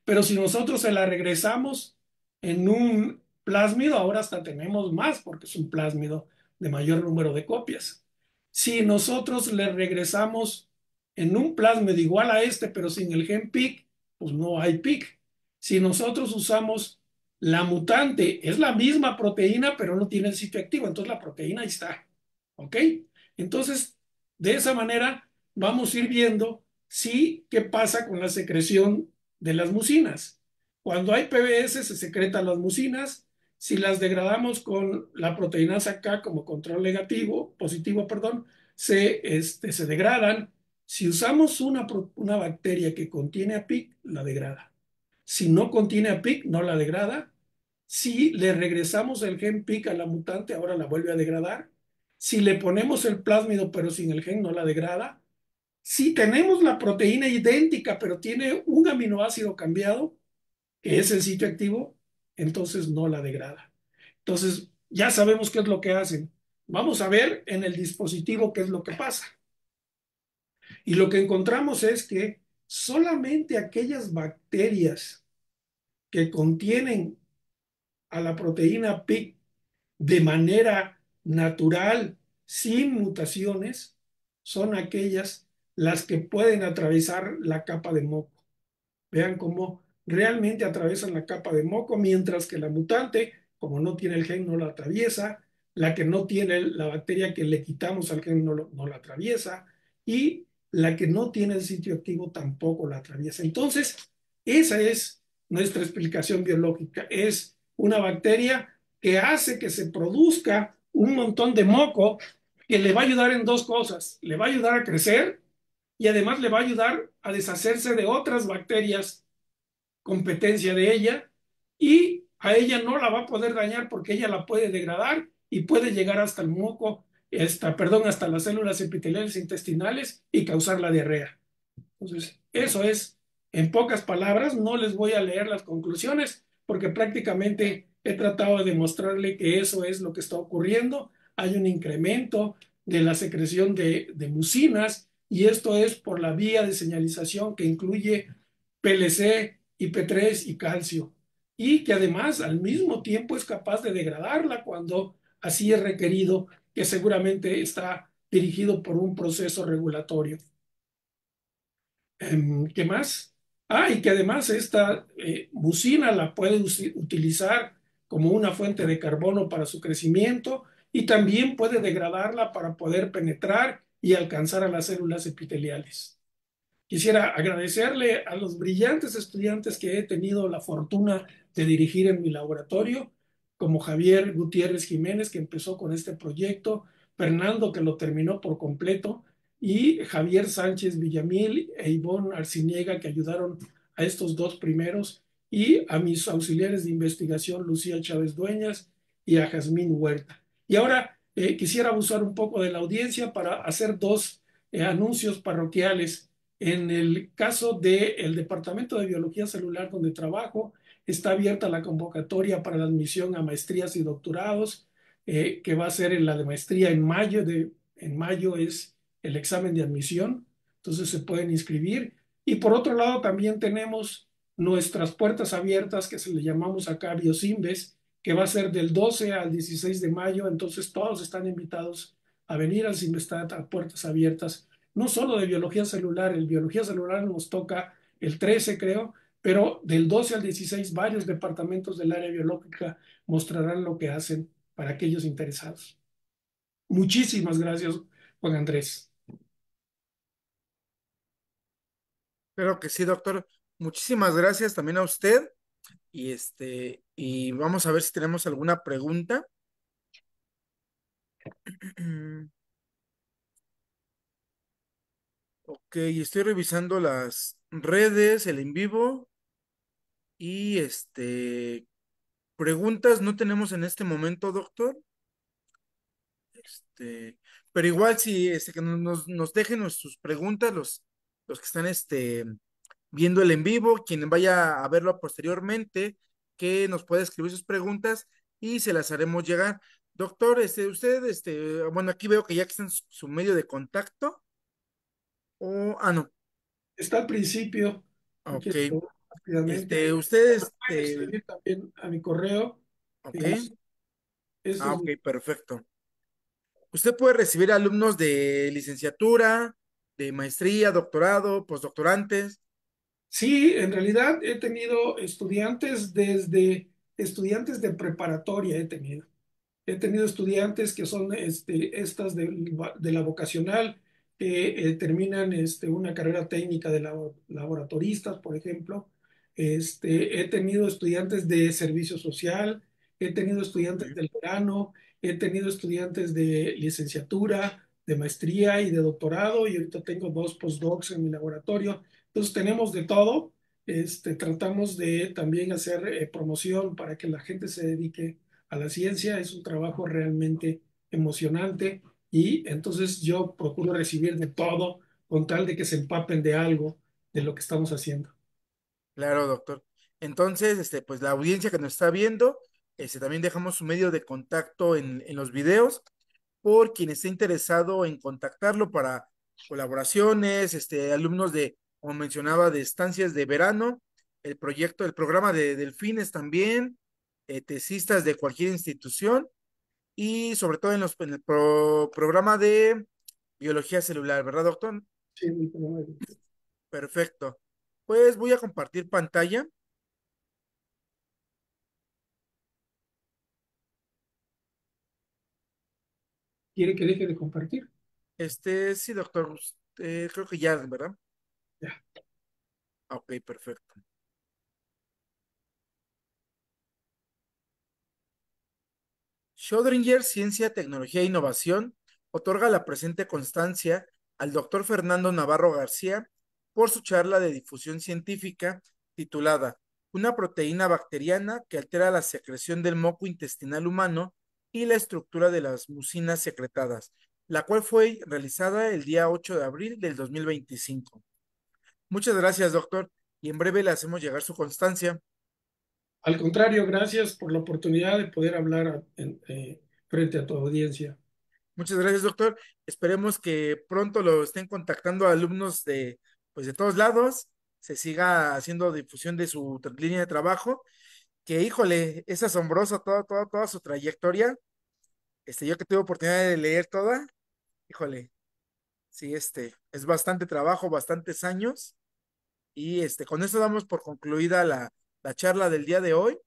Pero si nosotros se la regresamos en un plásmido, ahora hasta tenemos más porque es un plásmido de mayor número de copias. Si nosotros le regresamos en un plásmido igual a este, pero sin el gen PIC, pues no hay PIC. Si nosotros usamos la mutante, es la misma proteína, pero no tiene el sitio activo, entonces la proteína ahí está. ¿Ok? Entonces, de esa manera vamos a ir viendo si qué pasa con la secreción de las mucinas. Cuando hay PBS se secretan las mucinas. Si las degradamos con la proteinasa K como control negativo, positivo, perdón, se degradan. Si usamos una bacteria que contiene APIC, la degrada. Si no contiene APIC, no la degrada. Si le regresamos el gen PIC a la mutante, ahora la vuelve a degradar. Si le ponemos el plásmido pero sin el gen, no la degrada. Si tenemos la proteína idéntica pero tiene un aminoácido cambiado, que es el sitio activo, entonces no la degrada. Entonces ya sabemos qué es lo que hacen. Vamos a ver en el dispositivo qué es lo que pasa. Y lo que encontramos es que solamente aquellas bacterias que contienen a la proteína PIC de manera natural, sin mutaciones, son aquellas las que pueden atravesar la capa de moco. Vean cómo realmente atraviesan la capa de moco, mientras que la mutante, como no tiene el gen, no la atraviesa, la que no tiene la bacteria que le quitamos al gen no la atraviesa, y la que no tiene el sitio activo tampoco la atraviesa. Entonces, esa es nuestra explicación biológica. Es una bacteria que hace que se produzca un montón de moco que le va a ayudar en dos cosas. Le va a ayudar a crecer y además le va a ayudar a deshacerse de otras bacterias competencia de ella y a ella no la va a poder dañar porque ella la puede degradar y puede llegar hasta el moco, hasta las células epiteliales intestinales y causar la diarrea. Entonces, eso es, en pocas palabras, no les voy a leer las conclusiones porque prácticamente he tratado de demostrarle que eso es lo que está ocurriendo. Hay un incremento de la secreción de mucinas y esto es por la vía de señalización que incluye PLC, IP3 y calcio y que además al mismo tiempo es capaz de degradarla cuando así es requerido, que seguramente está dirigido por un proceso regulatorio. ¿Qué más? Ah, y que además esta mucina la puede utilizar como una fuente de carbono para su crecimiento y también puede degradarla para poder penetrar y alcanzar a las células epiteliales. Quisiera agradecerle a los brillantes estudiantes que he tenido la fortuna de dirigir en mi laboratorio, como Javier Gutiérrez Jiménez, que empezó con este proyecto, Fernando, que lo terminó por completo, y Javier Sánchez Villamil e Ivonne Arciniega, que ayudaron a estos dos primeros, y a mis auxiliares de investigación, Lucía Chávez Dueñas y a Jazmín Huerta. Y ahora quisiera abusar un poco de la audiencia para hacer dos anuncios parroquiales. En el caso del Departamento de Biología Celular donde trabajo, está abierta la convocatoria para la admisión a maestrías y doctorados, que va a ser en la de maestría en mayo. En mayo es el examen de admisión, entonces se pueden inscribir. Y por otro lado, también tenemos nuestras puertas abiertas, que se le llamamos acá Biosimbes, que va a ser del 12 al 16 de mayo, entonces todos están invitados a venir al Simvestat a puertas abiertas no solo de biología celular, el biología celular nos toca el 13, creo, pero del 12 al 16 varios departamentos del área biológica mostrarán lo que hacen para aquellos interesados. Muchísimas gracias, Juan Andrés.
Creo que sí, doctor. Muchísimas gracias también a usted. Y vamos a ver si tenemos alguna pregunta. Ok, estoy revisando las redes, el en vivo y preguntas no tenemos en este momento, doctor. Este, pero igual si que nos dejen sus preguntas, los que están viendo el en vivo, quien vaya a verlo posteriormente, que nos pueda escribir sus preguntas y se las haremos llegar. Doctor, usted, bueno, aquí veo que ya está en su medio de contacto. No,
Está al principio, si
ok.
quieres rápidamente.
Usted,
Pueden escribir también a mi correo,
ok.
que es
Ok, perfecto. Usted puede recibir alumnos de licenciatura, de maestría, doctorado, postdoctorantes.
sí, en realidad he tenido estudiantes desde estudiantes de preparatoria he tenido. He tenido estudiantes que son estas de la vocacional, que terminan una carrera técnica de laboratoristas, por ejemplo. He tenido estudiantes de servicio social, he tenido estudiantes
Ok.
del verano, he tenido estudiantes de licenciatura, de maestría y de doctorado, y ahorita tengo dos postdocs en mi laboratorio. Entonces tenemos de todo. Tratamos de también hacer promoción para que la gente se dedique a la ciencia. Es un trabajo realmente emocionante y entonces yo procuro recibir de todo con tal de que se empapen de algo de lo que estamos haciendo.
Claro, doctor. Entonces, pues la audiencia que nos está viendo, también dejamos su medio de contacto en los videos por quien esté interesado en contactarlo para colaboraciones, alumnos de, como mencionaba, de estancias de verano, el programa de delfines también, tesistas de cualquier institución y sobre todo en el programa de biología celular, ¿verdad, doctor?
Sí, mi problema.
Perfecto. Pues voy a compartir pantalla.
¿Quiere que deje de compartir?
Sí, doctor, creo que ya, ¿verdad?
Ya.
Ok, perfecto. Schrödinger Ciencia, Tecnología e Innovación otorga la presente constancia al doctor Fernando Navarro García por su charla de difusión científica titulada Una proteína bacteriana que altera la secreción del moco intestinal humano y la estructura de las mucinas secretadas, la cual fue realizada el día 8 de abril del 2025. Muchas gracias, doctor, y en breve le hacemos llegar su constancia.
Al contrario, gracias por la oportunidad de poder hablar frente a tu audiencia.
Muchas gracias, doctor. Esperemos que pronto lo estén contactando alumnos pues de todos lados, se siga haciendo difusión de su línea de trabajo, que híjole, es asombroso toda su trayectoria. Yo que tuve oportunidad de leer toda, híjole, sí, es bastante trabajo, bastantes años, y con esto damos por concluida la charla del día de hoy.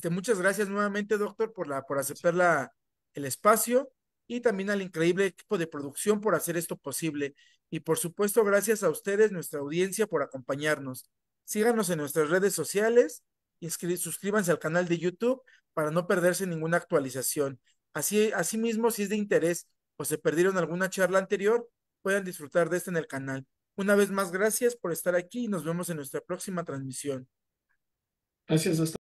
Muchas gracias nuevamente, doctor, por aceptar el espacio y también al increíble equipo de producción por hacer esto posible. Y por supuesto, gracias a ustedes, nuestra audiencia, por acompañarnos. Síganos en nuestras redes sociales y suscríbanse al canal de YouTube para no perderse ninguna actualización. Asimismo, si es de interés o se perdieron alguna charla anterior, puedan disfrutar de esta en el canal. Una vez más, gracias por estar aquí y nos vemos en nuestra próxima transmisión.
Gracias. Hasta